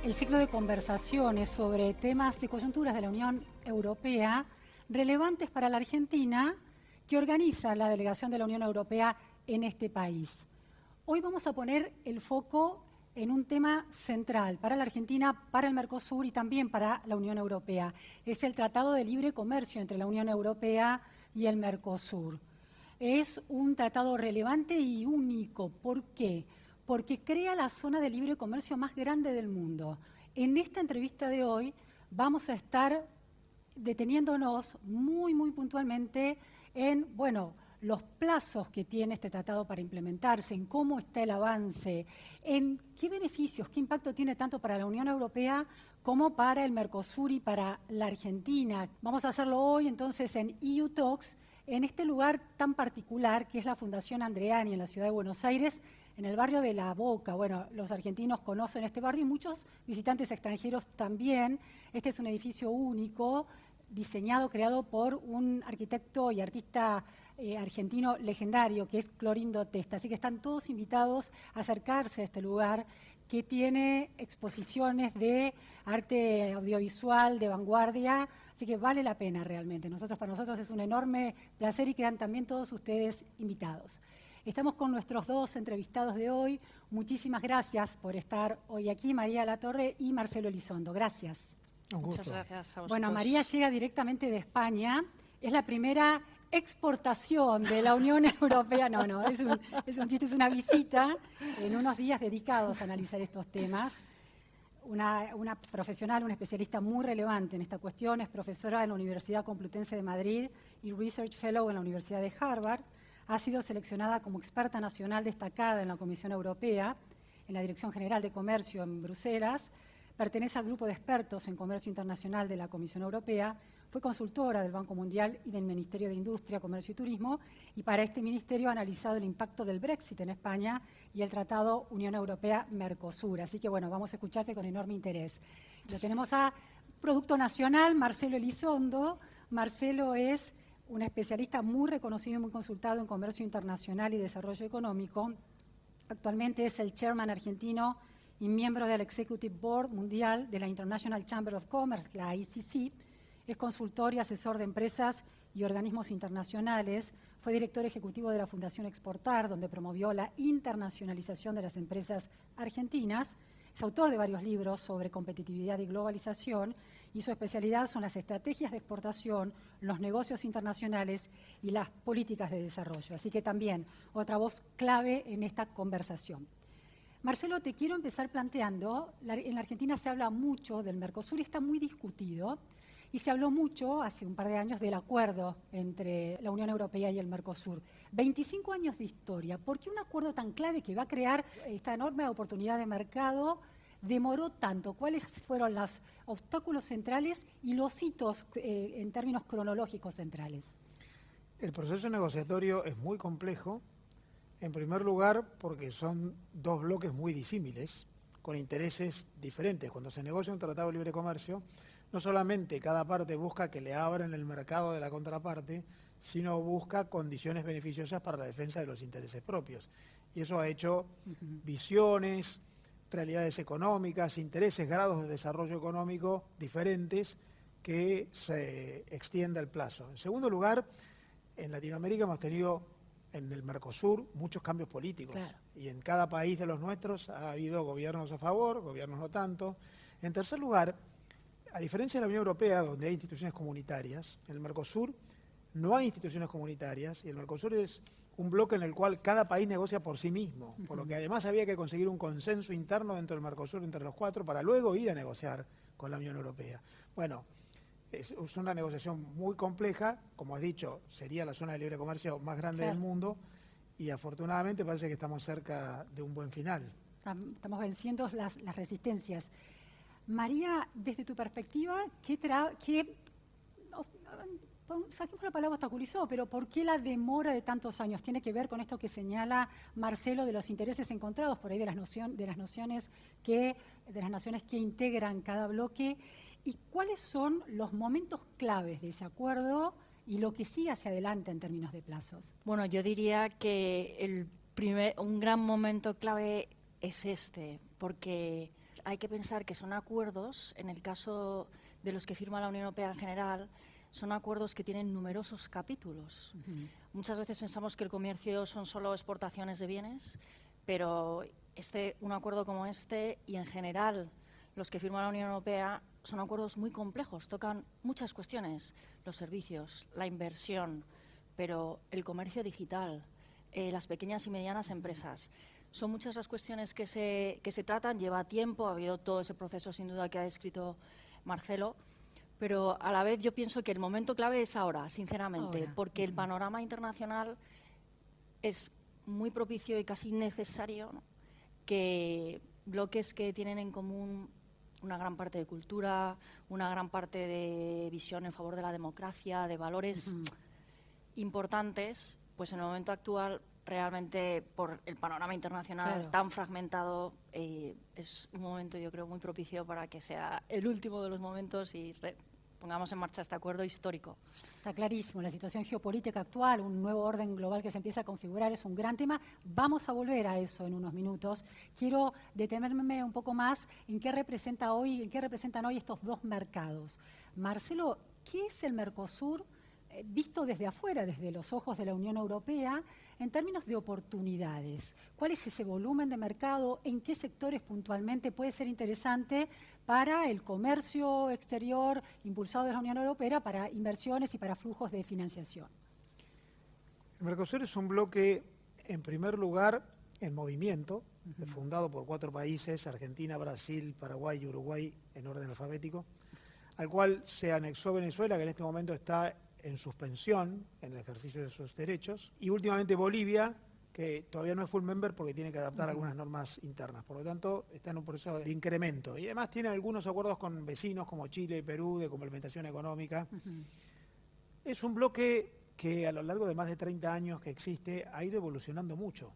el ciclo de conversaciones sobre temas de coyunturas de la Unión Europea relevantes para la Argentina que organiza la delegación de la Unión Europea en este país. Hoy vamos a poner el foco en un tema central para la Argentina, para el Mercosur y también para la Unión Europea. Es el Tratado de Libre Comercio entre la Unión Europea y el Mercosur. Es un tratado relevante y único. ¿Por qué? Porque crea la zona de libre comercio más grande del mundo. En esta entrevista de hoy vamos a estar deteniéndonos muy puntualmente en, los plazos que tiene este tratado para implementarse, en cómo está el avance, en qué beneficios, qué impacto tiene tanto para la Unión Europea como para el Mercosur y para la Argentina. Vamos a hacerlo hoy entonces en EU Talks, en este lugar tan particular que es la Fundación Andreani en la ciudad de Buenos Aires, en el barrio de La Boca. Bueno, los argentinos conocen este barrio y muchos visitantes extranjeros también. Este es un edificio único, diseñado, creado por un arquitecto y artista argentino legendario, que es Clorindo Testa. Así que están todos invitados a acercarse a este lugar que tiene exposiciones de arte audiovisual de vanguardia, así que vale la pena realmente. Para nosotros es un enorme placer y quedan también todos ustedes invitados. Estamos con nuestros dos entrevistados de hoy. Muchísimas gracias por estar hoy aquí, María Latorre y Marcelo Elizondo. Gracias. Muchas gracias a vosotros. Bueno, María llega directamente de España. Es la primera exportación de la Unión Europea. No, es un chiste, es una visita en unos días dedicados a analizar estos temas. Una profesional, una especialista muy relevante en esta cuestión, es profesora en la Universidad Complutense de Madrid y Research Fellow en la Universidad de Harvard. Ha sido seleccionada como experta nacional destacada en la Comisión Europea, en la Dirección General de Comercio en Bruselas. Pertenece al grupo de expertos en comercio internacional de la Comisión Europea, fue consultora del Banco Mundial y del Ministerio de Industria, Comercio y Turismo, y para este ministerio ha analizado el impacto del Brexit en España y el Tratado Unión Europea-Mercosur. Así que, vamos a escucharte con enorme interés. Lo tenemos a Producto Nacional, Marcelo Elizondo. Marcelo es un especialista muy reconocido y muy consultado en comercio internacional y desarrollo económico. Actualmente es el chairman argentino y miembro del Executive Board Mundial de la International Chamber of Commerce, la ICC. Es consultor y asesor de empresas y organismos internacionales. Fue director ejecutivo de la Fundación Exportar, donde promovió la internacionalización de las empresas argentinas. Es autor de varios libros sobre competitividad y globalización, y su especialidad son las estrategias de exportación, los negocios internacionales y las políticas de desarrollo. Así que también otra voz clave en esta conversación. Marcelo, te quiero empezar planteando, en la Argentina se habla mucho del Mercosur y está muy discutido, y se habló mucho hace un par de años del acuerdo entre la Unión Europea y el Mercosur. 25 años de historia. ¿Por qué un acuerdo tan clave que va a crear esta enorme oportunidad de mercado demoró tanto? ¿Cuáles fueron los obstáculos centrales y los hitos en términos cronológicos centrales? El proceso negociatorio es muy complejo, en primer lugar porque son dos bloques muy disímiles, con intereses diferentes. Cuando se negocia un tratado de libre comercio, no solamente cada parte busca que le abran el mercado de la contraparte, sino busca condiciones beneficiosas para la defensa de los intereses propios. Y eso ha hecho visiones, realidades económicas, intereses, grados de desarrollo económico diferentes que se extienda el plazo. En segundo lugar, en Latinoamérica hemos tenido en el Mercosur muchos cambios políticos. Claro. Y en cada país de los nuestros ha habido gobiernos a favor, gobiernos no tanto. En tercer lugar, a diferencia de la Unión Europea, donde hay instituciones comunitarias, en el Mercosur no hay instituciones comunitarias y el Mercosur es un bloque en el cual cada país negocia por sí mismo, por lo que además había que conseguir un consenso interno dentro del Mercosur entre los cuatro para luego ir a negociar con la Unión Europea. Bueno, es una negociación muy compleja, como has dicho, sería la zona de libre comercio más grande del mundo y afortunadamente parece que estamos cerca de un buen final. Estamos venciendo las resistencias. María, desde tu perspectiva, saquemos la palabra obstaculizó, pero ¿por qué la demora de tantos años? ¿Tiene que ver con esto que señala Marcelo de los intereses encontrados por ahí de las naciones que integran cada bloque? ¿Y cuáles son los momentos claves de ese acuerdo y lo que sigue hacia adelante en términos de plazos? Bueno, yo diría que un gran momento clave es porque hay que pensar que son acuerdos, en el caso de los que firma la Unión Europea en general, son acuerdos que tienen numerosos capítulos. Muchas veces pensamos que el comercio son solo exportaciones de bienes, pero un acuerdo como este y en general los que firma la Unión Europea son acuerdos muy complejos, tocan muchas cuestiones, los servicios, la inversión, pero el comercio digital, las pequeñas y medianas empresas. Son muchas las cuestiones que se tratan, lleva tiempo, ha habido todo ese proceso sin duda que ha descrito Marcelo, pero a la vez yo pienso que el momento clave es ahora, sinceramente, porque el panorama internacional es muy propicio y casi necesario, ¿no?, que bloques que tienen en común una gran parte de cultura, una gran parte de visión en favor de la democracia, de valores importantes, pues en el momento actual realmente por el panorama internacional tan fragmentado es un momento, yo creo, muy propicio para que sea el último de los momentos y pongamos en marcha este acuerdo histórico. Está clarísimo, la situación geopolítica actual, un nuevo orden global que se empieza a configurar es un gran tema. Vamos a volver a eso en unos minutos. Quiero detenerme un poco más en qué representan hoy estos dos mercados. Marcelo, ¿qué es el Mercosur visto desde afuera, desde los ojos de la Unión Europea, en términos de oportunidades? ¿Cuál es ese volumen de mercado? ¿En qué sectores puntualmente puede ser interesante para el comercio exterior impulsado de la Unión Europea, para inversiones y para flujos de financiación? El Mercosur es un bloque, en primer lugar, en movimiento, fundado por 4 países, Argentina, Brasil, Paraguay y Uruguay, en orden alfabético, al cual se anexó Venezuela, que en este momento está en suspensión en el ejercicio de sus derechos, y últimamente Bolivia, que todavía no es full member porque tiene que adaptar algunas normas internas. Por lo tanto, está en un proceso de incremento. Y además tiene algunos acuerdos con vecinos como Chile y Perú de complementación económica. Es un bloque que a lo largo de más de 30 años que existe ha ido evolucionando mucho,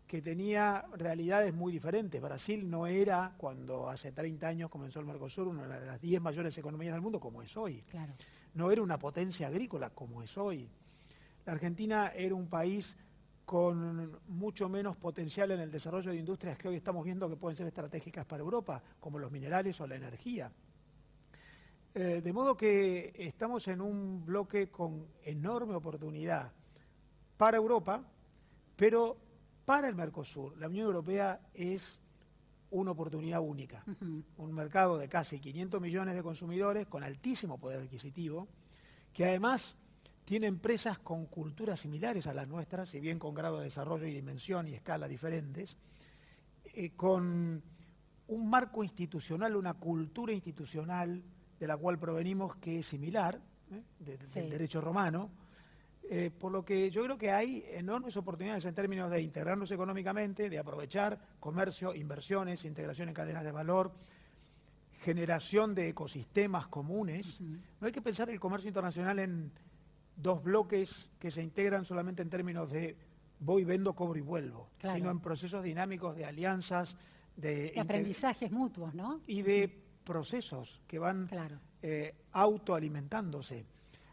que tenía realidades muy diferentes. Brasil no era, cuando hace 30 años comenzó el Mercosur, una de las 10 mayores economías del mundo, como es hoy. Claro. No era una potencia agrícola, como es hoy. La Argentina era un país con mucho menos potencial en el desarrollo de industrias que hoy estamos viendo que pueden ser estratégicas para Europa, como los minerales o la energía. De modo que estamos en un bloque con enorme oportunidad para Europa, pero para el Mercosur. La Unión Europea es una oportunidad única. Un mercado de casi 500 millones de consumidores con altísimo poder adquisitivo, que además tiene empresas con culturas similares a las nuestras, si bien con grado de desarrollo y dimensión y escala diferentes, con un marco institucional, una cultura institucional de la cual provenimos que es similar, del derecho romano, por lo que yo creo que hay enormes oportunidades en términos de integrarnos económicamente, de aprovechar comercio, inversiones, integración en cadenas de valor, generación de ecosistemas comunes. No hay que pensar el comercio internacional en dos bloques que se integran solamente en términos de voy, vendo, cobro y vuelvo, sino en procesos dinámicos de alianzas, de aprendizajes mutuos, ¿no? Y de procesos que van autoalimentándose.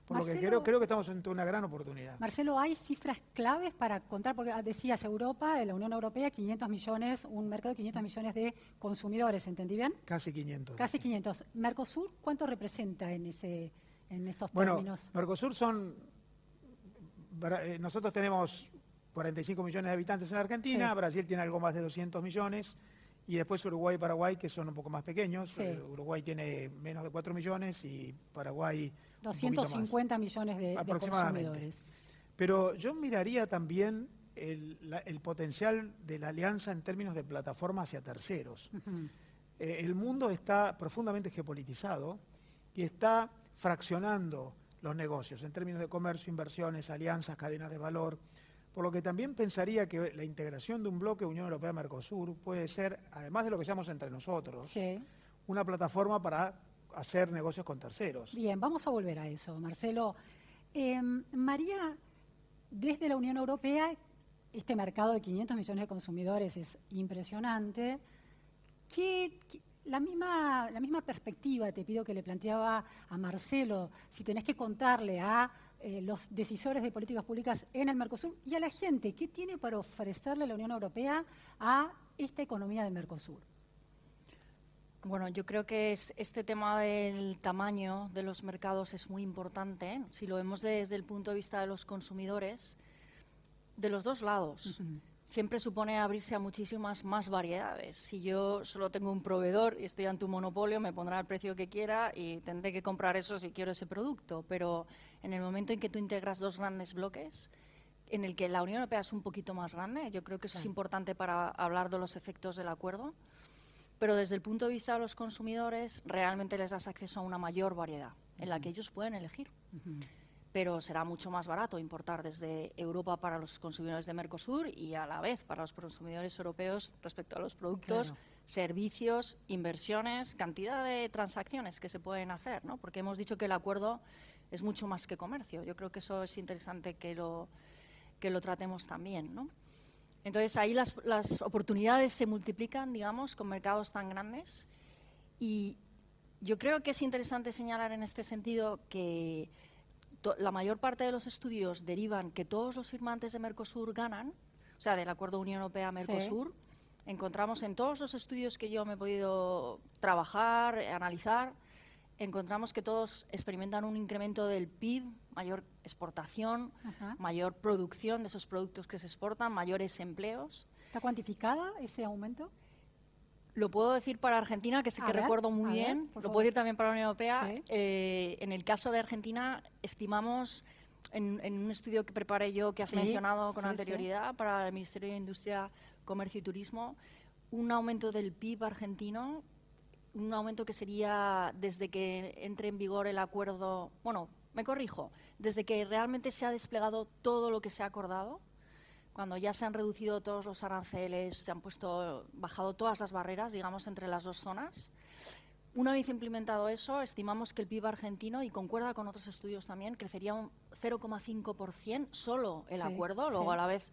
Por Marcelo, lo que creo que estamos ante una gran oportunidad. Marcelo, ¿hay cifras claves para contar? Porque decías Europa, de la Unión Europea, 500 millones, un mercado de 500 millones de consumidores, ¿entendí bien? Casi 500. Casi 500. ¿Mercosur cuánto representa en estos términos? Bueno, Mercosur son... nosotros tenemos 45 millones de habitantes en Argentina, Brasil tiene algo más de 200 millones, y después Uruguay y Paraguay, que son un poco más pequeños. Uruguay tiene menos de 4 millones y Paraguay 250 millones de consumidores. Pero yo miraría también el potencial de la alianza en términos de plataforma hacia terceros. El mundo está profundamente geopolitizado y está fraccionando los negocios en términos de comercio, inversiones, alianzas, cadenas de valor. Por lo que también pensaría que la integración de un bloque Unión Europea-Mercosur puede ser, además de lo que seamos entre nosotros, una plataforma para hacer negocios con terceros. Bien, vamos a volver a eso, Marcelo. María, desde la Unión Europea, este mercado de 500 millones de consumidores es impresionante. La misma perspectiva te pido que le planteaba a Marcelo, si tenés que contarle a los decisores de políticas públicas en el Mercosur y a la gente, ¿qué tiene para ofrecerle la Unión Europea a esta economía del Mercosur? Bueno, yo creo que este tema del tamaño de los mercados es muy importante. Si lo vemos desde el punto de vista de los consumidores, de los dos lados, siempre supone abrirse a muchísimas más variedades. Si yo solo tengo un proveedor y estoy ante un monopolio, me pondrá el precio que quiera y tendré que comprar eso si quiero ese producto. Pero en el momento en que tú integras dos grandes bloques, en el que la Unión Europea es un poquito más grande, yo creo que eso es importante para hablar de los efectos del acuerdo. Pero desde el punto de vista de los consumidores, realmente les das acceso a una mayor variedad en la que ellos pueden elegir. Pero será mucho más barato importar desde Europa para los consumidores de Mercosur y a la vez para los consumidores europeos respecto a los productos, servicios, inversiones, cantidad de transacciones que se pueden hacer, ¿no? Porque hemos dicho que el acuerdo es mucho más que comercio. Yo creo que eso es interesante que lo tratemos también, ¿no? Entonces, ahí las oportunidades se multiplican, digamos, con mercados tan grandes. Y yo creo que es interesante señalar en este sentido que la mayor parte de los estudios derivan que todos los firmantes de Mercosur ganan, o sea, del Acuerdo Unión Europea-Mercosur. Sí. Encontramos en todos los estudios que yo me he podido trabajar, analizar, encontramos que todos experimentan un incremento del PIB, mayor exportación, mayor producción de esos productos que se exportan, mayores empleos. ¿Está cuantificada ese aumento? Lo puedo decir para Argentina, que sé que recuerdo muy bien. Lo puedo decir también para la Unión Europea. Sí. En el caso de Argentina, estimamos, en un estudio que preparé yo, que has mencionado con anterioridad, para el Ministerio de Industria, Comercio y Turismo, un aumento del PIB argentino, un aumento que sería desde que entre en vigor el acuerdo, bueno, me corrijo, desde que realmente se ha desplegado todo lo que se ha acordado, cuando ya se han reducido todos los aranceles, se han bajado todas las barreras, digamos, entre las dos zonas. Una vez implementado eso, estimamos que el PIB argentino, y concuerda con otros estudios también, crecería un 0,5% solo el acuerdo, luego a la vez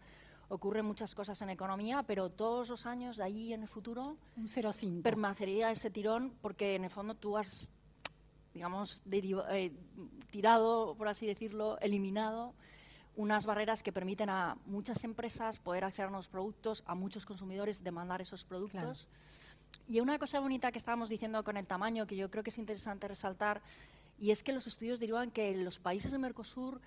ocurren muchas cosas en economía, pero todos los años de ahí en el futuro un 0,5 permanecería ese tirón, porque en el fondo tú has, digamos, tirado, por así decirlo, eliminado unas barreras que permiten a muchas empresas poder acceder a unos productos, a muchos consumidores demandar esos productos. Claro. Y una cosa bonita que estábamos diciendo con el tamaño, que yo creo que es interesante resaltar, y es que los estudios derivan que en los países de Mercosur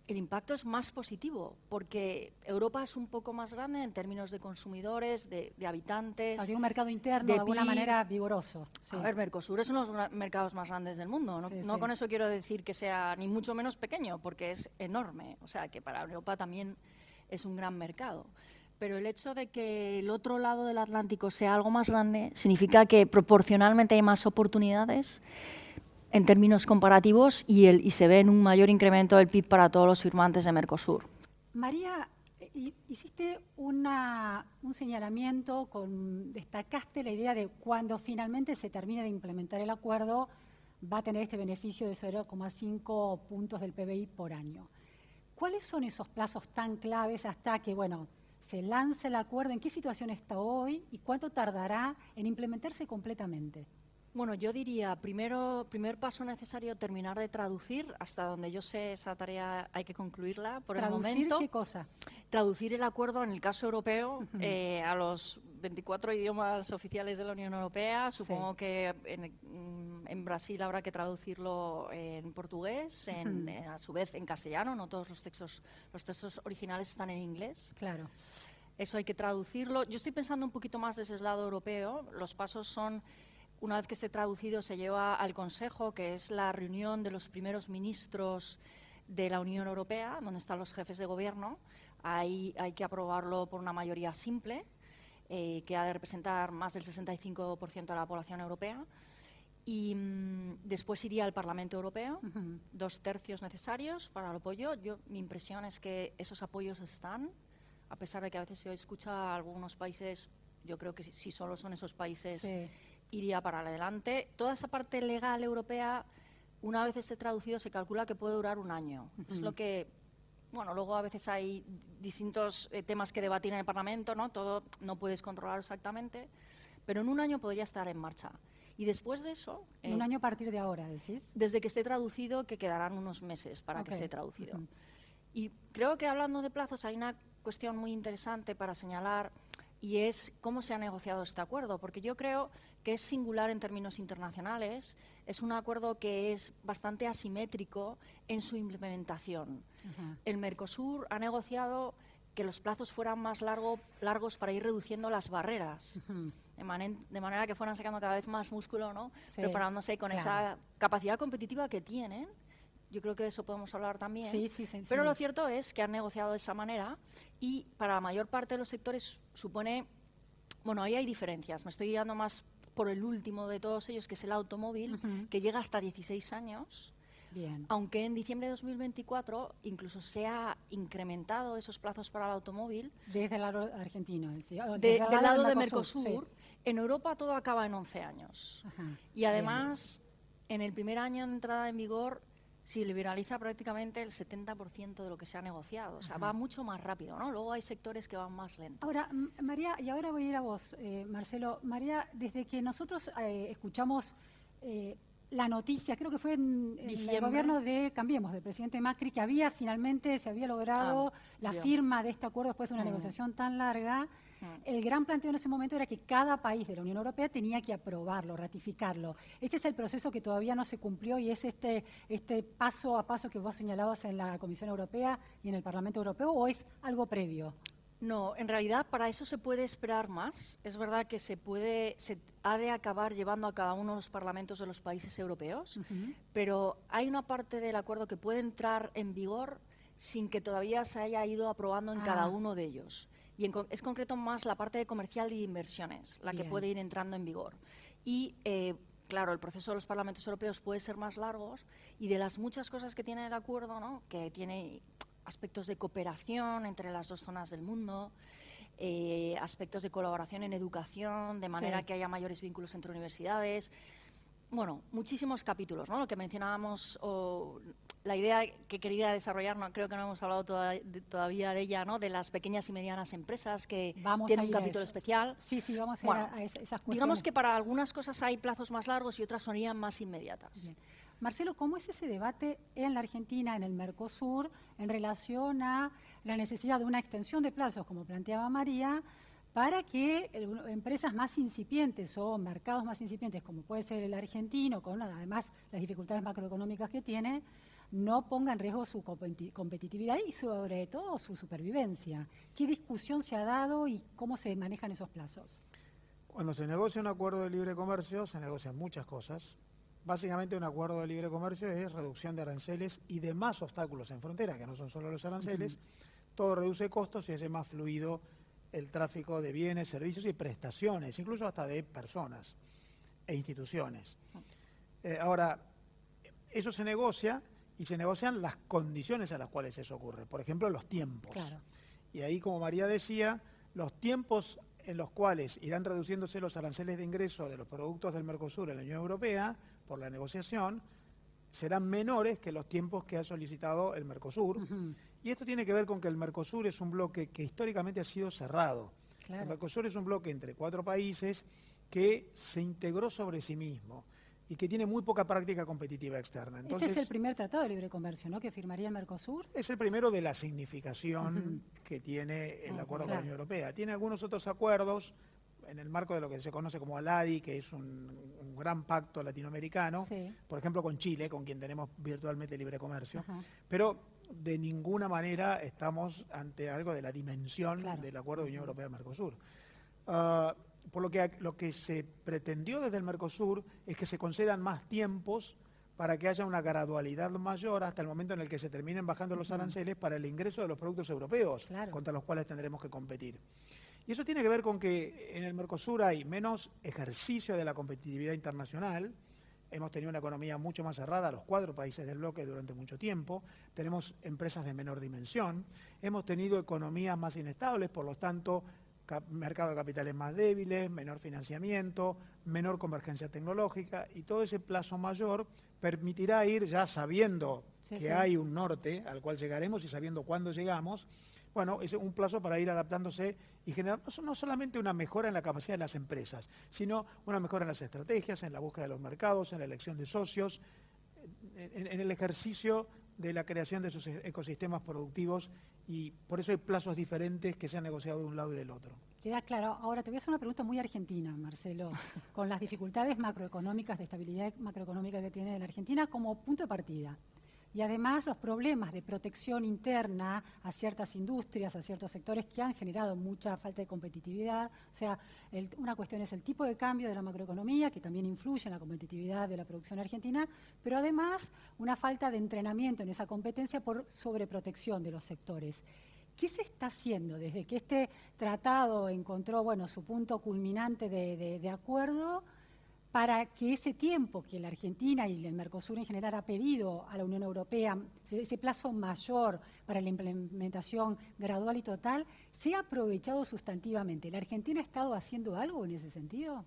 el impacto es más positivo, porque Europa es un poco más grande en términos de consumidores, de habitantes. Tiene un mercado interno de alguna manera vigoroso. Sí. A ver, Mercosur es uno de los mercados más grandes del mundo. No con eso quiero decir que sea ni mucho menos pequeño, porque es enorme. O sea, que para Europa también es un gran mercado. Pero el hecho de que el otro lado del Atlántico sea algo más grande significa que proporcionalmente hay más oportunidades en términos comparativos y se ve en un mayor incremento del PIB para todos los firmantes de Mercosur. María, hiciste un señalamiento, destacaste la idea de cuando finalmente se termine de implementar el acuerdo, va a tener este beneficio de 0,5 puntos del PBI por año. ¿Cuáles son esos plazos tan claves hasta que, se lance el acuerdo? ¿En qué situación está hoy y cuánto tardará en implementarse completamente? Bueno, yo diría, primer paso necesario, terminar de traducir. Hasta donde yo sé, esa tarea hay que concluirla por el momento. ¿Traducir qué cosa? Traducir el acuerdo, en el caso europeo, a los 24 idiomas oficiales de la Unión Europea. Supongo que en Brasil habrá que traducirlo en portugués, a su vez en castellano. No todos los textos originales están en inglés. Claro. Eso hay que traducirlo. Yo estoy pensando un poquito más desde el lado europeo. Los pasos son: una vez que esté traducido, se lleva al Consejo, que es la reunión de los primeros ministros de la Unión Europea, donde están los jefes de gobierno. Ahí hay que aprobarlo por una mayoría simple, que ha de representar más del 65% de la población europea. Y después iría al Parlamento Europeo, 2/3 necesarios para el apoyo. Mi impresión es que esos apoyos están, a pesar de que a veces se escucha a algunos países. Yo creo que si solo son esos países, iría para adelante. Toda esa parte legal europea, una vez esté traducido, se calcula que puede durar un año. Es lo que, luego a veces hay distintos temas que debatir en el Parlamento, ¿no? Todo no puedes controlar exactamente, pero en un año podría estar en marcha. Y después de eso... un año a partir de ahora, decís. Desde que esté traducido, que quedarán unos meses para que esté traducido. Y creo que hablando de plazos hay una cuestión muy interesante para señalar. y es cómo se ha negociado este acuerdo, porque yo creo que es singular en términos internacionales, es un acuerdo que es bastante asimétrico en su implementación. El Mercosur ha negociado que los plazos fueran más largos para ir reduciendo las barreras, de manera que fueran sacando cada vez más músculo, ¿no? Sí, preparándose con esa capacidad competitiva que tienen. Yo creo que de eso podemos hablar también. Pero lo cierto es que han negociado de esa manera y para la mayor parte de los sectores supone... Bueno, ahí hay diferencias. Me estoy guiando más por el último de todos ellos, que es el automóvil, que llega hasta 16 años. Bien. Aunque en diciembre de 2024 incluso se ha incrementado esos plazos para el automóvil. Desde el lado argentino. Del lado de Mercosur, en Europa todo acaba en 11 años. Y además, en el primer año de entrada en vigor, se liberaliza prácticamente el 70% de lo que se ha negociado. O sea, va mucho más rápido, ¿no? Luego hay sectores que van más lento. Ahora, María, y ahora voy a ir a vos, Marcelo. María, desde que nosotros escuchamos la noticia, creo que fue en el gobierno de Cambiemos, del presidente Macri, que se había logrado la firma de este acuerdo después de una negociación tan larga. El gran planteo en ese momento era que cada país de la Unión Europea tenía que aprobarlo, ratificarlo. Este es el proceso que todavía no se cumplió y es este paso a paso que vos señalabas en la Comisión Europea y en el Parlamento Europeo, ¿o es algo previo? No, en realidad para eso se puede esperar más. Es verdad que se ha de acabar llevando a cada uno de los parlamentos de los países europeos, pero hay una parte del acuerdo que puede entrar en vigor sin que todavía se haya ido aprobando en cada uno de ellos. Y es concreto más la parte de comercial y de inversiones, la que puede ir entrando en vigor. Y, claro, el proceso de los parlamentos europeos puede ser más largo y de las muchas cosas que tiene el acuerdo, ¿no? Que tiene aspectos de cooperación entre las dos zonas del mundo, aspectos de colaboración en educación, de manera que haya mayores vínculos entre universidades. Bueno, muchísimos capítulos, ¿no? Lo que mencionábamos, o la idea que quería desarrollar, no, creo que no hemos hablado todavía de ella, ¿no? De las pequeñas y medianas empresas que tienen un capítulo especial. Sí, vamos a ir a esas cuestiones. Digamos que para algunas cosas hay plazos más largos y otras serían más inmediatas. Bien. Marcelo, ¿cómo es ese debate en la Argentina, en el Mercosur, en relación a la necesidad de una extensión de plazos, como planteaba María, para que empresas más incipientes o mercados más incipientes, como puede ser el argentino, con además las dificultades macroeconómicas que tiene, no ponga en riesgo su competitividad y sobre todo su supervivencia? ¿Qué discusión se ha dado y cómo se manejan esos plazos? Cuando se negocia un acuerdo de libre comercio, se negocian muchas cosas. Básicamente un acuerdo de libre comercio es reducción de aranceles y demás obstáculos en frontera, que no son solo los aranceles. Todo reduce costos y hace más fluido el tráfico de bienes, servicios y prestaciones, incluso hasta de personas e instituciones. Ahora, eso se negocia y se negocian las condiciones a las cuales eso ocurre. Por ejemplo, los tiempos. Claro. Y ahí, como María decía, los tiempos en los cuales irán reduciéndose los aranceles de ingreso de los productos del Mercosur en la Unión Europea por la negociación serán menores que los tiempos que ha solicitado el Mercosur. Y esto tiene que ver con que el Mercosur es un bloque que históricamente ha sido cerrado. Claro. El Mercosur es un bloque entre 4 países que se integró sobre sí mismo y que tiene muy poca práctica competitiva externa. Entonces, este es el primer tratado de libre comercio, ¿no?, que firmaría el Mercosur. Es el primero de la significación que tiene el acuerdo con la Unión Europea. Tiene algunos otros acuerdos en el marco de lo que se conoce como ALADI, que es un gran pacto latinoamericano, por ejemplo con Chile, con quien tenemos virtualmente libre comercio, pero de ninguna manera estamos ante algo de la dimensión del acuerdo de Unión Europea-Mercosur. Por lo que se pretendió desde el Mercosur es que se concedan más tiempos para que haya una gradualidad mayor hasta el momento en el que se terminen bajando los aranceles para el ingreso de los productos europeos, contra los cuales tendremos que competir. Y eso tiene que ver con que en el Mercosur hay menos ejercicio de la competitividad internacional. Hemos tenido una economía mucho más cerrada, los 4 países del bloque, durante mucho tiempo. Tenemos empresas de menor dimensión. Hemos tenido economías más inestables, por lo tanto, mercado de capitales más débiles, menor financiamiento, menor convergencia tecnológica, y todo ese plazo mayor permitirá ir ya sabiendo que hay un norte al cual llegaremos y sabiendo cuándo llegamos. Bueno, es un plazo para ir adaptándose y generar no solamente una mejora en la capacidad de las empresas, sino una mejora en las estrategias, en la búsqueda de los mercados, en la elección de socios, en el ejercicio de la creación de esos ecosistemas productivos, y por eso hay plazos diferentes que se han negociado de un lado y del otro. queda claro. Ahora te voy a hacer una pregunta muy argentina, Marcelo, con las dificultades macroeconómicas, de estabilidad macroeconómica que tiene la Argentina como punto de partida. Y además los problemas de protección interna a ciertas industrias, a ciertos sectores que han generado mucha falta de competitividad. O sea, una cuestión es el tipo de cambio de la macroeconomía, que también influye en la competitividad de la producción argentina, pero además una falta de entrenamiento en esa competencia por sobreprotección de los sectores. ¿Qué se está haciendo desde que este tratado encontró, bueno, su punto culminante de acuerdo, para que ese tiempo que la Argentina y el Mercosur en general ha pedido a la Unión Europea, ese plazo mayor para la implementación gradual y total, sea aprovechado sustantivamente? ¿La Argentina ha estado haciendo algo en ese sentido?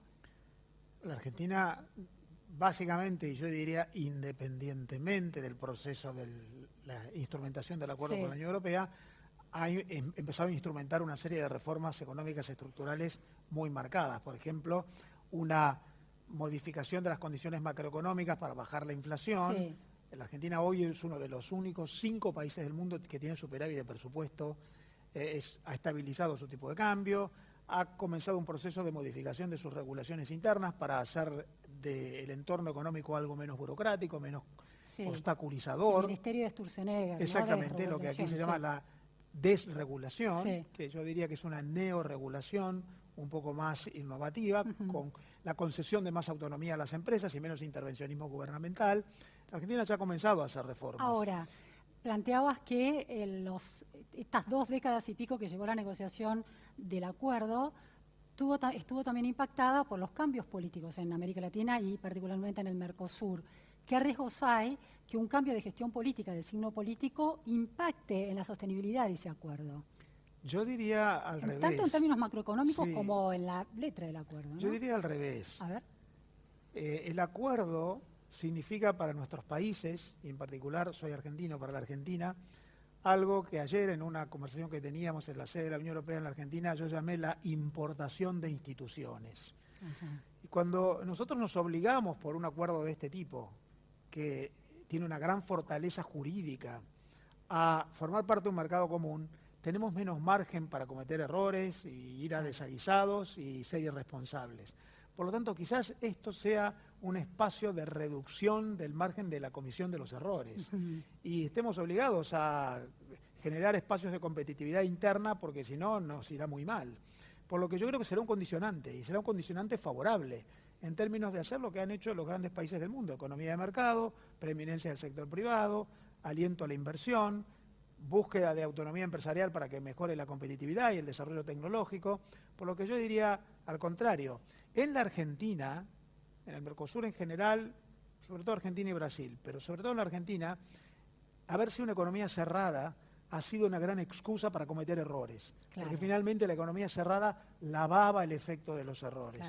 La Argentina, básicamente, y yo diría independientemente del proceso de la instrumentación del acuerdo con la Unión Europea, ha empezado a instrumentar una serie de reformas económicas estructurales muy marcadas. Por ejemplo, una modificación de las condiciones macroeconómicas para bajar la inflación. Sí. La Argentina hoy es uno de los únicos 5 países del mundo que tiene superávit de presupuesto, ha estabilizado su tipo de cambio, ha comenzado un proceso de modificación de sus regulaciones internas para hacer del entorno económico algo menos burocrático, menos obstaculizador. Sí, el Ministerio de Sturzenegger. Exactamente, ¿no? lo que aquí se llama la desregulación, que yo diría que es una neorregulación un poco más innovativa, con la concesión de más autonomía a las empresas y menos intervencionismo gubernamental. La Argentina ya ha comenzado a hacer reformas. Ahora, planteabas que estas 2 décadas y pico que llevó la negociación del acuerdo estuvo también impactada por los cambios políticos en América Latina y particularmente en el Mercosur. ¿Qué riesgos hay que un cambio de gestión política, de signo político, impacte en la sostenibilidad de ese acuerdo? Yo diría al revés. Tanto en términos macroeconómicos como en la letra del acuerdo, ¿no? Yo diría al revés. A ver. El acuerdo significa para nuestros países, y en particular soy argentino, para la Argentina, algo que ayer en una conversación que teníamos en la sede de la Unión Europea en la Argentina yo llamé la importación de instituciones. Y cuando nosotros nos obligamos por un acuerdo de este tipo, que tiene una gran fortaleza jurídica, a formar parte de un mercado común, tenemos menos margen para cometer errores y ir a desaguisados y ser irresponsables. Por lo tanto, quizás esto sea un espacio de reducción del margen de la comisión de los errores. Y estemos obligados a generar espacios de competitividad interna porque si no nos irá muy mal. Por lo que yo creo que será un condicionante, y será un condicionante favorable en términos de hacer lo que han hecho los grandes países del mundo: economía de mercado, preeminencia del sector privado, aliento a la inversión, búsqueda de autonomía empresarial para que mejore la competitividad y el desarrollo tecnológico. Por lo que yo diría al contrario. En la Argentina, en el Mercosur en general, sobre todo Argentina y Brasil, pero sobre todo en la Argentina, haber sido una economía cerrada ha sido una gran excusa para cometer errores. Porque finalmente la economía cerrada lavaba el efecto de los errores.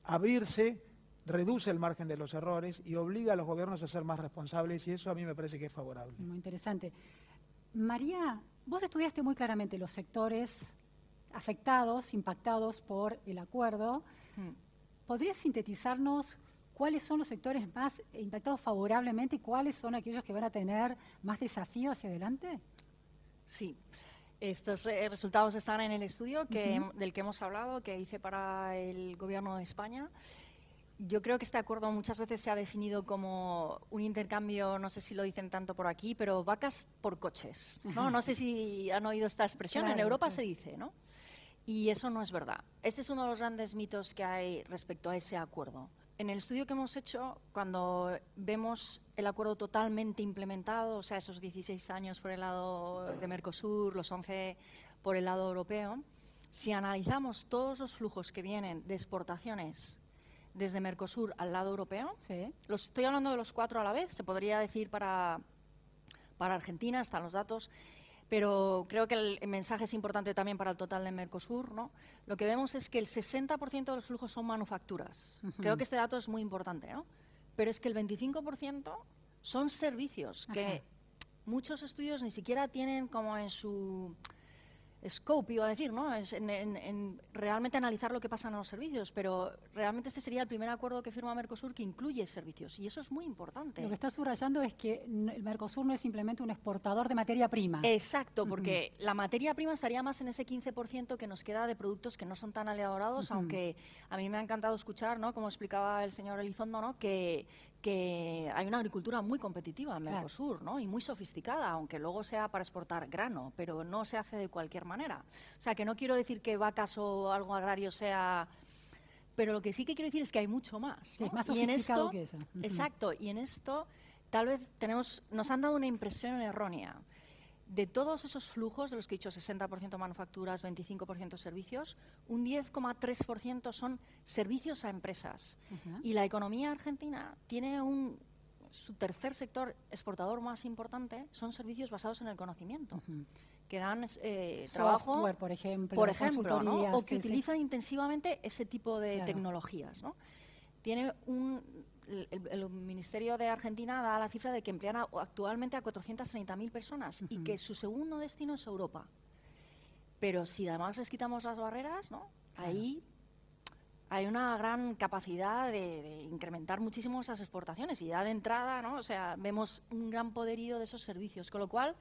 Abrirse reduce el margen de los errores y obliga a los gobiernos a ser más responsables, y eso a mí me parece que es favorable. Muy interesante. María, vos estudiaste muy claramente los sectores afectados, impactados por el acuerdo. ¿Podrías sintetizarnos cuáles son los sectores más impactados favorablemente y cuáles son aquellos que van a tener más desafío hacia adelante? Sí. Estos resultados están en el estudio del que hemos hablado, que hice para el Gobierno de España. Yo creo que este acuerdo muchas veces se ha definido como un intercambio, no sé si lo dicen tanto por aquí, pero vacas por coches, ¿no? No sé si han oído esta expresión, en Europa se dice, ¿no? Y eso no es verdad. Este es uno de los grandes mitos que hay respecto a ese acuerdo. En el estudio que hemos hecho, cuando vemos el acuerdo totalmente implementado, o sea, esos 16 años por el lado de Mercosur, los 11 por el lado europeo, si analizamos todos los flujos que vienen de exportaciones desde Mercosur al lado europeo, los estoy hablando de los 4 a la vez, se podría decir para Argentina, están los datos, pero creo que el mensaje es importante también para el total de Mercosur, ¿no? Lo que vemos es que el 60% de los flujos son manufacturas. Creo que este dato es muy importante, ¿no? Pero es que el 25% son servicios, que muchos estudios ni siquiera tienen como en su scope, iba a decir, ¿no? En realmente analizar lo que pasa en los servicios, pero realmente este sería el primer acuerdo que firma Mercosur que incluye servicios, y eso es muy importante. Lo que está subrayando es que el Mercosur no es simplemente un exportador de materia prima. Exacto, porque la materia prima estaría más en ese 15% que nos queda de productos que no son tan elaborados, aunque a mí me ha encantado escuchar, ¿no? Como explicaba el señor Elizondo, ¿no? que hay una agricultura muy competitiva en Mercosur, ¿no? Y muy sofisticada, aunque luego sea para exportar grano, pero no se hace de cualquier manera. O sea, que no quiero decir que vacas o algo agrario sea... Pero lo que sí que quiero decir es que hay mucho más, ¿no? Sí, es más sofisticado que eso. Exacto, y en esto tal vez nos han dado una impresión errónea. De todos esos flujos, de los que he dicho 60% manufacturas, 25% servicios, un 10,3% son servicios a empresas. Y la economía argentina tiene su tercer sector exportador más importante, son servicios basados en el conocimiento, que dan trabajo, software, por ejemplo, ¿no? O que utilizan intensivamente ese tipo de tecnologías, ¿no? Tiene el Ministerio de Argentina da la cifra de que emplean actualmente a 430.000 personas y que su segundo destino es Europa. Pero si además les quitamos las barreras, ¿no? Ahí hay una gran capacidad de incrementar muchísimo esas exportaciones, y ya de entrada, ¿no? O sea, vemos un gran poderío de esos servicios, con lo cual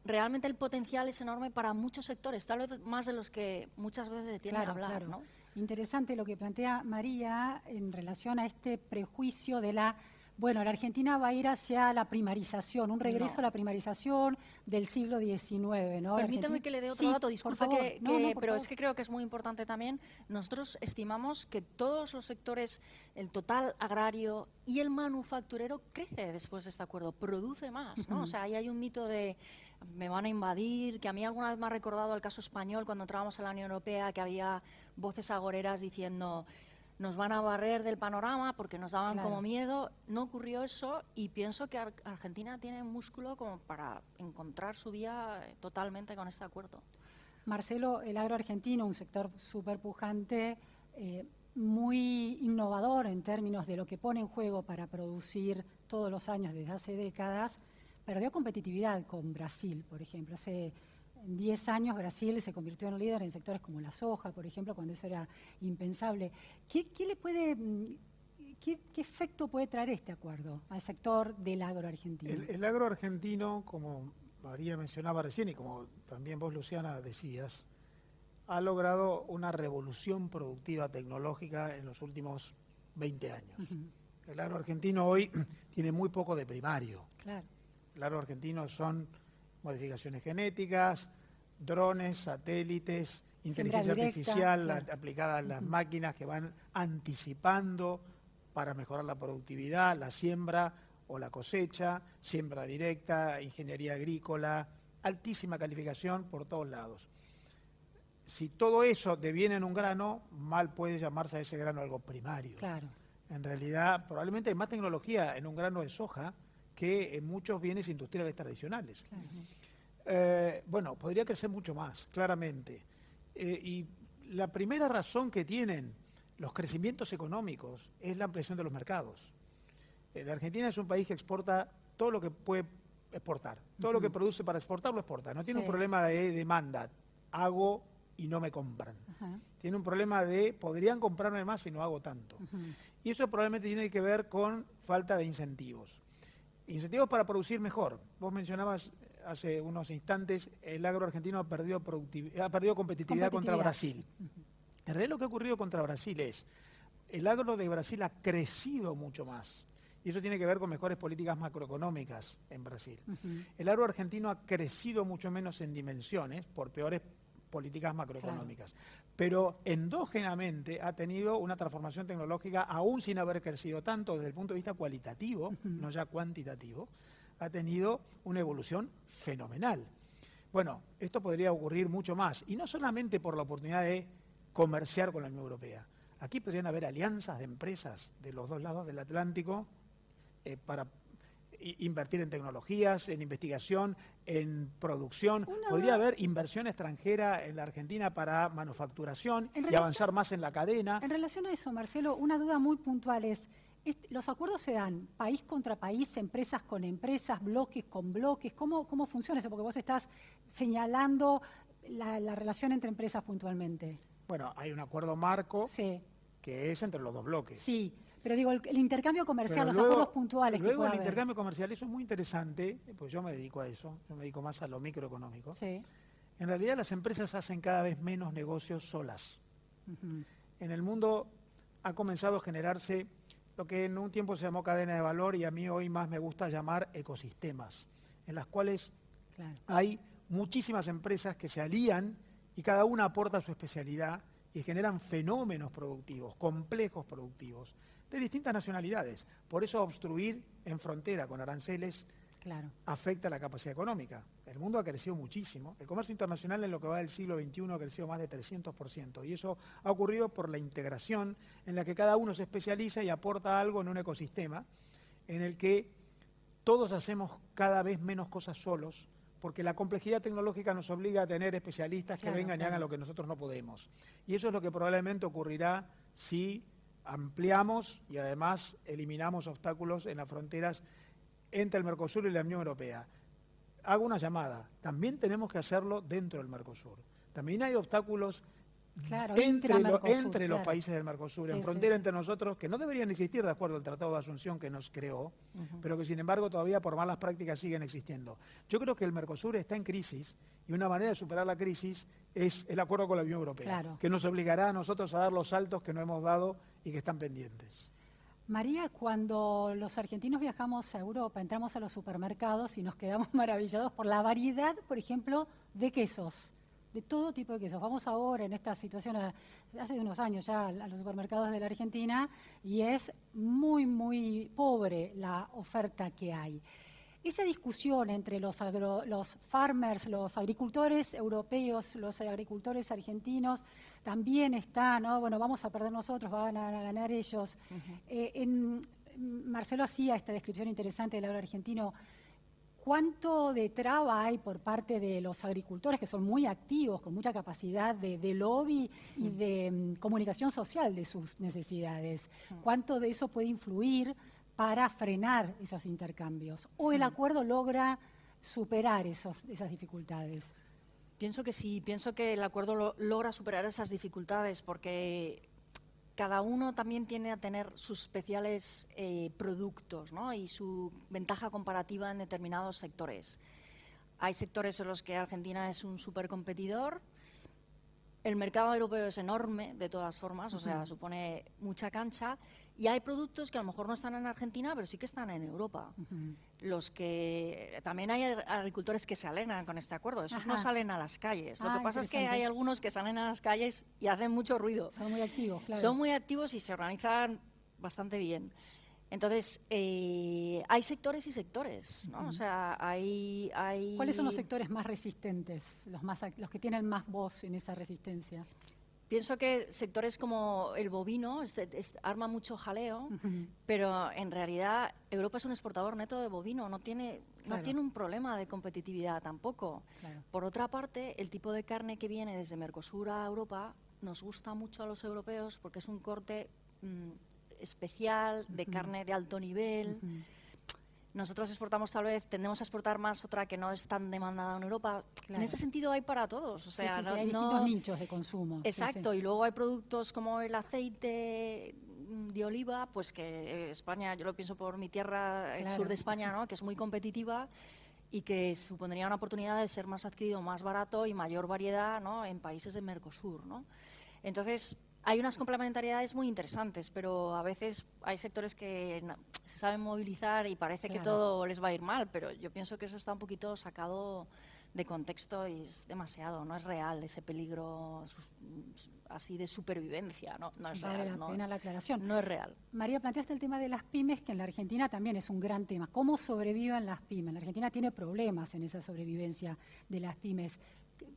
realmente el potencial es enorme para muchos sectores, tal vez más de los que muchas veces se tiene a hablar, ¿no? Interesante lo que plantea María en relación a este prejuicio de la Argentina va a ir hacia la primarización, un regreso a la primarización del siglo XIX, ¿no? Permítame que le dé otro dato, disculpe, pero es que creo que es muy importante también. Nosotros estimamos que todos los sectores, el total agrario y el manufacturero crece después de este acuerdo, produce más, ¿no? O sea, ahí hay un mito de me van a invadir, que a mí alguna vez me ha recordado el caso español cuando entrábamos a la Unión Europea, que había voces agoreras diciendo nos van a barrer del panorama porque nos daban como miedo. No ocurrió eso, y pienso que Argentina tiene músculo como para encontrar su vía totalmente con este acuerdo. Marcelo, el agro argentino, un sector súper pujante, muy innovador en términos de lo que pone en juego para producir todos los años desde hace décadas, perdió competitividad con Brasil, por ejemplo. Hace 10 años Brasil se convirtió en líder en sectores como la soja, por ejemplo, cuando eso era impensable. ¿Qué efecto puede traer este acuerdo al sector del agro argentino? El agro argentino, como María mencionaba recién y como también vos, Luciana, decías, ha logrado una revolución productiva tecnológica en los últimos 20 años. El agro argentino hoy tiene muy poco de primario. Claro. El agro argentino son modificaciones genéticas, drones, satélites, inteligencia artificial aplicada a las máquinas que van anticipando para mejorar la productividad, la siembra o la cosecha, siembra directa, ingeniería agrícola, altísima calificación por todos lados. Si todo eso deviene en un grano, mal puede llamarse a ese grano algo primario. Claro. En realidad, probablemente hay más tecnología en un grano de soja que en muchos bienes industriales tradicionales. Bueno, podría crecer mucho más, claramente. Y la primera razón que tienen los crecimientos económicos es la ampliación de los mercados. La Argentina es un país que exporta todo lo que puede exportar. Todo lo que produce para exportar, lo exporta. No tiene un problema de demanda. Hago y no me compran. Tiene un problema de podrían comprarme más si no hago tanto. Y eso probablemente tiene que ver con falta de incentivos. Incentivos para producir mejor. Vos mencionabas hace unos instantes, el agro argentino ha perdido competitividad contra Brasil. En realidad lo que ha ocurrido contra Brasil es, el agro de Brasil ha crecido mucho más. Y eso tiene que ver con mejores políticas macroeconómicas en Brasil. El agro argentino ha crecido mucho menos en dimensiones por peores políticas macroeconómicas. Pero endógenamente ha tenido una transformación tecnológica, aún sin haber crecido tanto desde el punto de vista cualitativo, no ya cuantitativo, ha tenido una evolución fenomenal. Bueno, esto podría ocurrir mucho más, y no solamente por la oportunidad de comerciar con la Unión Europea. Aquí podrían haber alianzas de empresas de los dos lados del Atlántico para invertir en tecnologías, en investigación, en producción. Podría haber inversión extranjera en la Argentina para manufacturación y avanzar más en la cadena. En relación a eso, Marcelo, una duda muy puntual es, ¿Los acuerdos se dan país contra país, empresas con empresas, bloques con bloques? ¿Cómo funciona eso? Porque vos estás señalando la relación entre empresas puntualmente. Bueno, hay un acuerdo marco Sí, que es entre los dos bloques. sí, pero digo, el intercambio comercial, Pero los luego- acuerdos puntuales que Luego pueda el haber. intercambio comercial, eso es muy interesante, pues yo me dedico a eso, yo me dedico más a lo microeconómico. Sí. En realidad las empresas hacen cada vez menos negocios solas. Ujú. En el mundo ha comenzado a generarse lo que en un tiempo se llamó cadena de valor y a mí hoy más me gusta llamar ecosistemas, en las cuales Claro. hay muchísimas empresas que se alían y cada una aporta su especialidad y generan fenómenos productivos, complejos productivos, de distintas nacionalidades. Por eso obstruir en frontera con aranceles Claro. afecta la capacidad económica. El mundo ha crecido muchísimo. El comercio internacional en lo que va del siglo XXI ha crecido más de 300%. Y eso ha ocurrido por la integración en la que cada uno se especializa y aporta algo en un ecosistema en el que todos hacemos cada vez menos cosas solos, porque la complejidad tecnológica nos obliga a tener especialistas que Claro, vengan y claro. hagan lo que nosotros no podemos. Y eso es lo que probablemente ocurrirá si ampliamos y además eliminamos obstáculos en las fronteras entre el Mercosur y la Unión Europea. Hago una llamada, también tenemos que hacerlo dentro del Mercosur. También hay obstáculos Claro, entre intra-Mercosur, los claro. países del Mercosur, Sí, en sí, frontera sí. entre nosotros, que no deberían existir de acuerdo al Tratado de Asunción que nos creó, pero que sin embargo todavía por malas prácticas siguen existiendo. Yo creo que el Mercosur está en crisis y una manera de superar la crisis es el acuerdo con la Unión Europea, Claro. que nos obligará a nosotros a dar los saltos que no hemos dado y que están pendientes. María, cuando los argentinos viajamos a Europa, entramos a los supermercados y nos quedamos maravillados por la variedad, por ejemplo, de quesos, de todo tipo de quesos. Vamos ahora en esta situación, hace unos años ya, a los supermercados de la Argentina y es muy, muy pobre la oferta que hay. Esa discusión entre los farmers, los agricultores europeos, los agricultores argentinos, también está, ¿no? Bueno, vamos a perder nosotros, van a ganar ellos. Marcelo hacía esta descripción interesante del agro argentino. ¿Cuánto de traba hay por parte de los agricultores que son muy activos, con mucha capacidad de lobby y de comunicación social de sus necesidades? ¿Cuánto de eso puede influir para frenar esos intercambios? ¿O el acuerdo logra superar esas dificultades? Pienso que sí, pienso que el acuerdo logra superar esas dificultades porque cada uno también tiene a tener sus especiales productos, ¿no? Y su ventaja comparativa en determinados sectores. Hay sectores en los que Argentina es un supercompetidor. El mercado europeo es enorme, de todas formas, o sea, supone mucha cancha. Y hay productos que a lo mejor no están en Argentina, pero sí que están en Europa. Los que también hay agricultores que se alegran con este acuerdo. Esos no Ajá. salen a las calles. Lo que pasa es que Interesante. hay algunos que salen a las calles y hacen mucho ruido. Son muy activos, claro. Son muy activos y se organizan bastante bien. Entonces, hay sectores y sectores, ¿no? O sea, hay... ¿Cuáles son los sectores más resistentes, los que tienen más voz en esa resistencia? Pienso que sectores como el bovino arma mucho jaleo, pero en realidad Europa es un exportador neto de bovino, no tiene un problema de competitividad tampoco. Claro. Por otra parte, el tipo de carne que viene desde Mercosur a Europa nos gusta mucho a los europeos porque es un corte especial, de carne de alto nivel. Nosotros exportamos tendemos a exportar más otra que no es tan demandada en Europa. Claro. En ese sentido hay para todos. O sea, sí, hay distintos nichos de consumo. Exacto, Sí, y luego hay productos como el aceite de oliva, pues que España, yo lo pienso por mi tierra, el Claro. sur de España, ¿no? Que es muy competitiva y que supondría una oportunidad de ser más adquirido, más barato y mayor variedad, ¿no? En países de Mercosur, ¿no? Entonces, hay unas complementariedades muy interesantes, pero a veces hay sectores que se saben movilizar y parece que Claro. todo les va a ir mal, pero yo pienso que eso está un poquito sacado de contexto y es demasiado, no es real ese peligro así de supervivencia, no es Vale real. la pena la aclaración. No es real. María, planteaste el tema de las pymes, que en la Argentina también es un gran tema. ¿Cómo sobreviven las pymes? La Argentina tiene problemas en esa sobrevivencia de las pymes.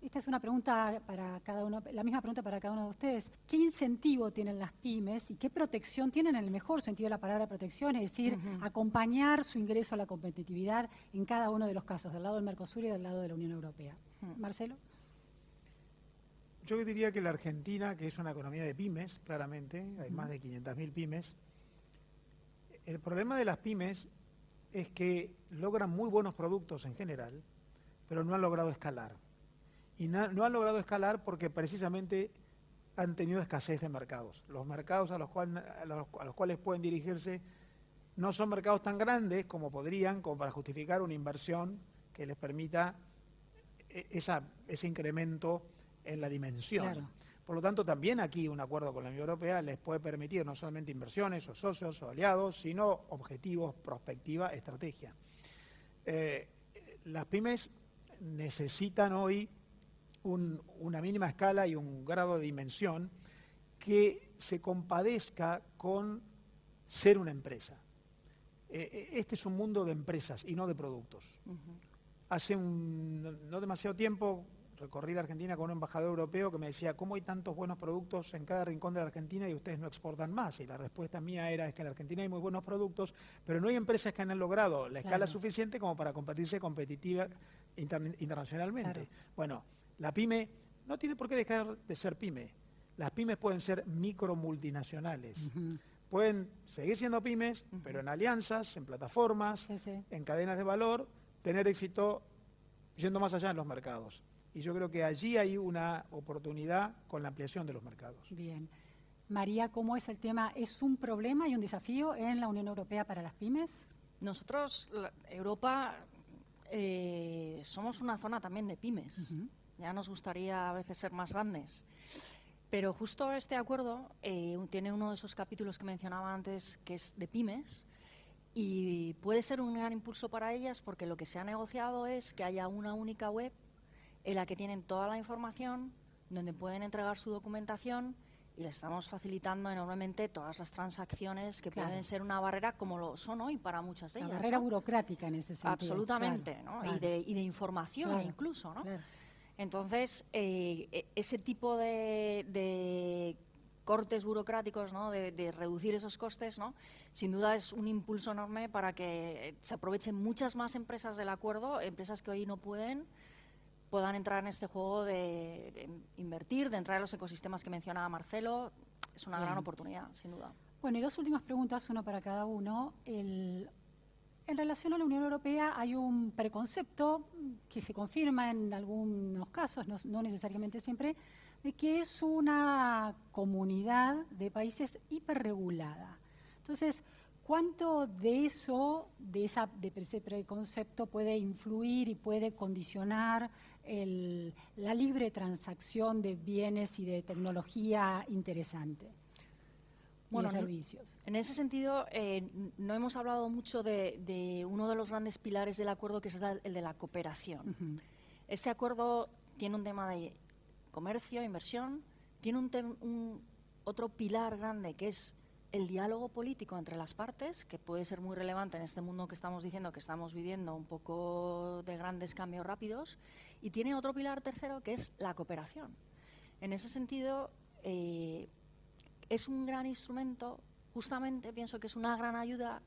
Esta es una pregunta para cada uno, la misma pregunta para cada uno de ustedes. ¿Qué incentivo tienen las pymes y qué protección tienen en el mejor sentido de la palabra protección? Es decir, acompañar su ingreso a la competitividad en cada uno de los casos, del lado del Mercosur y del lado de la Unión Europea. Marcelo. Yo diría que la Argentina, que es una economía de pymes, claramente, hay más de 500.000 pymes, el problema de las pymes es que logran muy buenos productos en general, pero no han logrado escalar. Y no han logrado escalar porque precisamente han tenido escasez de mercados. Los mercados a los cuales pueden dirigirse no son mercados tan grandes como para justificar una inversión que les permita ese incremento en la dimensión. Claro. Por lo tanto, también aquí un acuerdo con la Unión Europea les puede permitir no solamente inversiones o socios o aliados, sino objetivos, prospectiva, estrategia. Las pymes necesitan hoy una mínima escala y un grado de dimensión que se compadezca con ser una empresa. Este es un mundo de empresas y no de productos. Hace no demasiado tiempo recorrí la Argentina con un embajador europeo que me decía, ¿cómo hay tantos buenos productos en cada rincón de la Argentina y ustedes no exportan más? Y la respuesta mía es que en la Argentina hay muy buenos productos, pero no hay empresas que han logrado la escala suficiente como para competirse competitiva internacionalmente. Claro. Bueno, la pyme no tiene por qué dejar de ser pyme. Las pymes pueden ser micromultinacionales. Pueden seguir siendo pymes, pero en alianzas, en plataformas, en cadenas de valor, tener éxito yendo más allá en los mercados. Y yo creo que allí hay una oportunidad con la ampliación de los mercados. Bien. María, ¿cómo es el tema? ¿Es un problema y un desafío en la Unión Europea para las pymes? Nosotros, Europa, somos una zona también de pymes. Ya nos gustaría a veces ser más grandes. Pero justo este acuerdo tiene uno de esos capítulos que mencionaba antes, que es de pymes, y puede ser un gran impulso para ellas porque lo que se ha negociado es que haya una única web en la que tienen toda la información, donde pueden entregar su documentación y les estamos facilitando enormemente todas las transacciones que pueden ser una barrera como lo son hoy para muchas de ellas. La barrera burocrática en ese sentido. Absolutamente, ¿no? Y de información incluso, ¿no? Entonces, ese tipo de cortes burocráticos, ¿no? de reducir esos costes, ¿no? Sin duda es un impulso enorme para que se aprovechen muchas más empresas del acuerdo, empresas que hoy no puedan entrar en este juego de invertir, de entrar en los ecosistemas que mencionaba Marcelo. Es una gran oportunidad, sin duda. Bueno, y dos últimas preguntas, una para cada uno. En relación a la Unión Europea hay un preconcepto que se confirma en algunos casos, no necesariamente siempre, de que es una comunidad de países hiperregulada. Entonces, ¿cuánto de ese preconcepto puede influir y puede condicionar la libre transacción de bienes y de tecnología interesante? Bueno, y de servicios. En ese sentido, no hemos hablado mucho de uno de los grandes pilares del acuerdo, que es el de la cooperación. Este acuerdo tiene un tema de comercio, inversión, tiene otro pilar grande que es el diálogo político entre las partes, que puede ser muy relevante en este mundo que estamos diciendo que estamos viviendo un poco de grandes cambios rápidos, y tiene otro pilar tercero que es la cooperación. En ese sentido, es un gran instrumento, justamente pienso que es una gran ayuda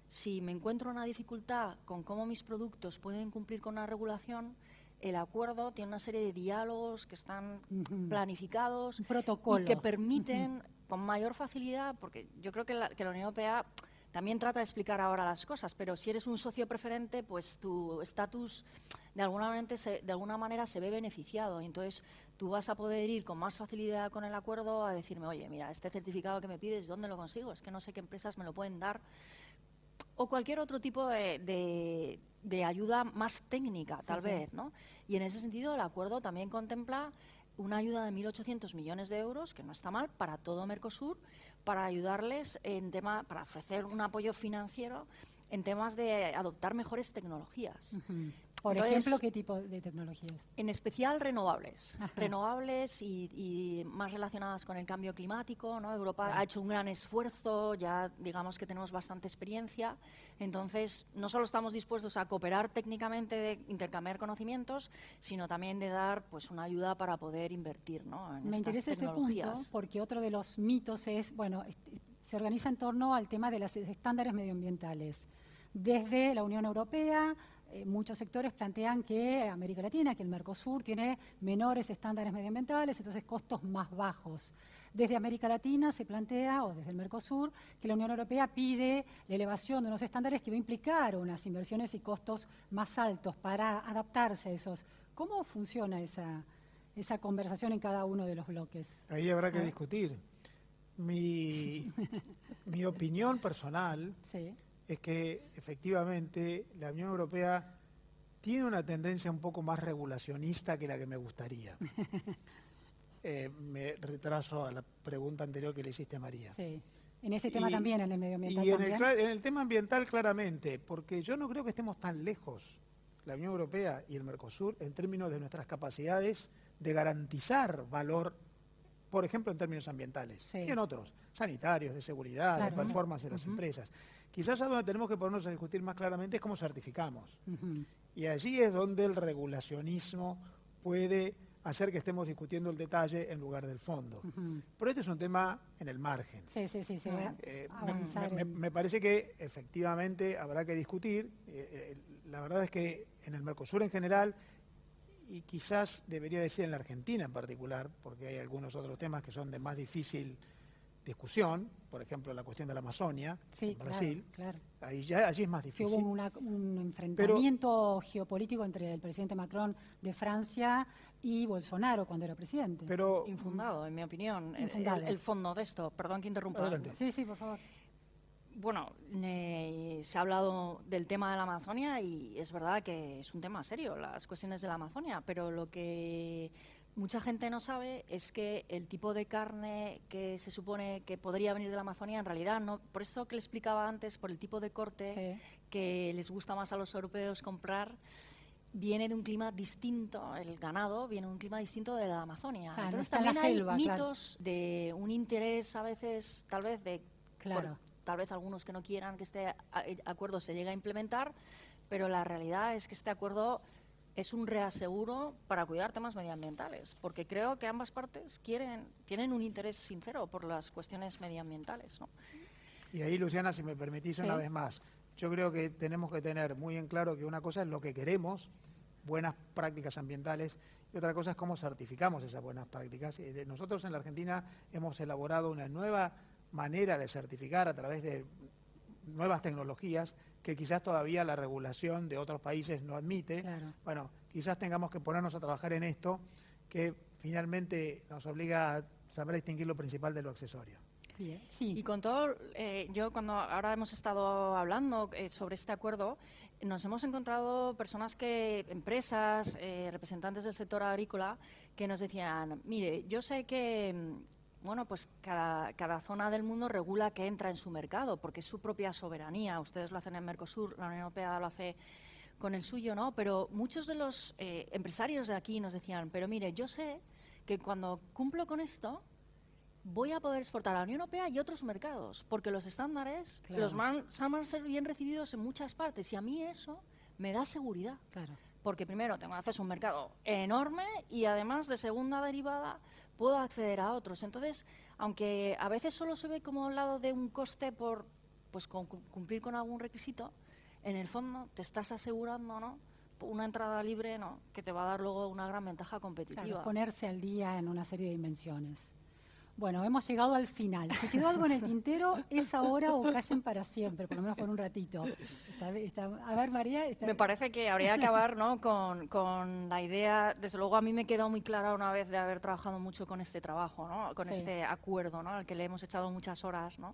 si me encuentro una dificultad con cómo mis productos pueden cumplir con una regulación. El acuerdo tiene una serie de diálogos que están planificados, un protocolo, y que permiten con mayor facilidad, porque yo creo que la Unión Europea también trata de explicar ahora las cosas, pero si eres un socio preferente, pues tu estatus de alguna manera se ve beneficiado, y entonces tú vas a poder ir con más facilidad con el acuerdo a decirme, oye, mira, este certificado que me pides, ¿dónde lo consigo? Es que no sé qué empresas me lo pueden dar. O cualquier otro tipo de ayuda más técnica, tal vez, ¿no? Y en ese sentido el acuerdo también contempla una ayuda de 1.800 millones de euros, que no está mal, para todo Mercosur, para ayudarles para ofrecer un apoyo financiero en temas de adoptar mejores tecnologías. Por ejemplo, ¿qué tipo de tecnologías? En especial renovables. Renovables y más relacionadas con el cambio climático, ¿no? Europa ha hecho un gran esfuerzo, ya digamos que tenemos bastante experiencia. Entonces, no solo estamos dispuestos a cooperar técnicamente, de intercambiar conocimientos, sino también de dar pues una ayuda para poder invertir, ¿no? En Me interesa ese punto, porque otro de los mitos es, bueno, se organiza en torno al tema de los estándares medioambientales. Desde la Unión Europea, muchos sectores plantean que América Latina, que el Mercosur tiene menores estándares medioambientales, entonces costos más bajos. desde América Latina se plantea, o desde el Mercosur, que la Unión Europea pide la elevación de unos estándares que va a implicar unas inversiones y costos más altos para adaptarse a esos. ¿Cómo funciona esa conversación en cada uno de los bloques? Ahí habrá que discutir. Mi opinión personal Sí. es que efectivamente la Unión Europea tiene una tendencia un poco más regulacionista que la que me gustaría. Me retraso a la pregunta anterior que le hiciste a María. Sí. En ese tema también, en el medio ambiental y también. en el tema ambiental claramente, porque yo no creo que estemos tan lejos, la Unión Europea y el Mercosur, en términos de nuestras capacidades de garantizar valor, por ejemplo, en términos ambientales, Sí. y en otros, sanitarios, de seguridad, Claro. de performance de las empresas. Quizás a donde tenemos que ponernos a discutir más claramente es cómo certificamos. Y allí es donde el regulacionismo puede hacer que estemos discutiendo el detalle en lugar del fondo. Pero este es un tema en el margen. Sí, se va a avanzar. Me parece que efectivamente habrá que discutir. La verdad es que en el Mercosur en general, y quizás debería decir en la Argentina en particular, porque hay algunos otros temas que son de más difícil discusión, por ejemplo la cuestión de la Amazonia, Sí, en Brasil, claro. allí es más Que difícil. hubo un enfrentamiento geopolítico entre el presidente Macron de Francia y Bolsonaro cuando era presidente. Pero Infundado, en mi opinión, Infundado. el fondo de esto. Perdón que interrumpa. Adelante. Sí, por favor. Bueno, se ha hablado del tema de la Amazonia y es verdad que es un tema serio, las cuestiones de la Amazonia, pero lo que mucha gente no sabe es que el tipo de carne que se supone que podría venir de la Amazonia en realidad no, por eso que le explicaba antes, por el tipo de corte Sí. que les gusta más a los europeos comprar, viene de un clima distinto, el ganado viene de un clima distinto de la Amazonia. Claro, no Entonces está en la también selva, hay claro. mitos de un interés a veces, tal vez de Claro. tal vez algunos que no quieran que este acuerdo se llegue a implementar, pero la realidad es que este acuerdo es un reaseguro para cuidar temas medioambientales, porque creo que ambas partes tienen un interés sincero por las cuestiones medioambientales, ¿no? Y ahí, Luciana, si me permitís Sí. una vez más, yo creo que tenemos que tener muy en claro que una cosa es lo que queremos, buenas prácticas ambientales, y otra cosa es cómo certificamos esas buenas prácticas. Nosotros en la Argentina hemos elaborado una nueva manera de certificar a través de nuevas tecnologías que quizás todavía la regulación de otros países no admite. Claro. Bueno, quizás tengamos que ponernos a trabajar en esto, que finalmente nos obliga a saber distinguir lo principal de lo accesorio. Bien. Sí. Y con todo, yo cuando ahora hemos estado hablando sobre este acuerdo, nos hemos encontrado personas empresas, representantes del sector agrícola, que nos decían, mire, yo sé que bueno, pues cada zona del mundo regula qué entra en su mercado, porque es su propia soberanía. Ustedes lo hacen en Mercosur, la Unión Europea lo hace con el suyo, ¿no? Pero muchos de los empresarios de aquí nos decían, pero mire, yo sé que cuando cumplo con esto, voy a poder exportar a la Unión Europea y otros mercados, porque los estándares Claro. van a ser bien recibidos en muchas partes, y a mí eso me da seguridad. Claro. Porque primero tengo acceso a un mercado enorme y además de segunda derivada puedo acceder a otros. Entonces, aunque a veces solo se ve como al lado de un coste por cumplir con algún requisito, en el fondo te estás asegurando, ¿no?, una entrada libre, ¿no?, que te va a dar luego una gran ventaja competitiva. Claro, ponerse al día en una serie de dimensiones. Bueno, hemos llegado al final. Si quedó algo en el tintero, es ahora o callen para siempre, por lo menos por un ratito. A ver, María. Me parece que habría que acabar, ¿no?, con la idea. Desde luego a mí me quedó muy clara una vez de haber trabajado mucho con este trabajo, ¿no?, con Sí. este acuerdo, ¿no?, al que le hemos echado muchas horas, ¿no?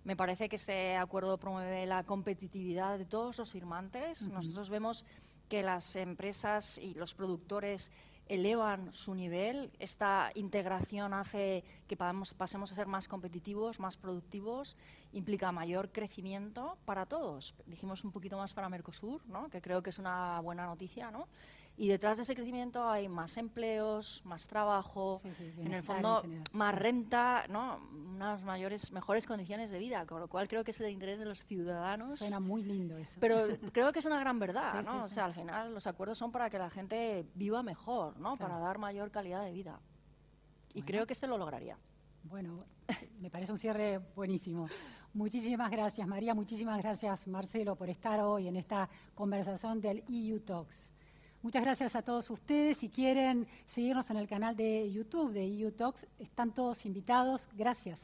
Me parece que este acuerdo promueve la competitividad de todos los firmantes. Nosotros vemos que las empresas y los productores elevan su nivel. Esta integración hace que pasemos a ser más competitivos, más productivos, implica mayor crecimiento para todos. Dijimos un poquito más para Mercosur, ¿no?, que creo que es una buena noticia, ¿no? Y detrás de ese crecimiento hay más empleos, más trabajo, Sí, en el bienestar fondo en general. más renta, ¿no?, unas mejores condiciones de vida, con lo cual creo que es el interés de los ciudadanos. Suena muy lindo eso. Pero creo que es una gran verdad, Sí, ¿no? sí, O sí. sea, al final los acuerdos son para que la gente viva mejor, ¿no?, Claro. para dar mayor calidad de vida. Y Bueno. creo que este lo lograría. Bueno, me parece un cierre buenísimo. Muchísimas gracias, María. Muchísimas gracias, Marcelo, por estar hoy en esta conversación del EU Talks. Muchas gracias a todos ustedes. Si quieren seguirnos en el canal de YouTube de EU Talks, están todos invitados. Gracias.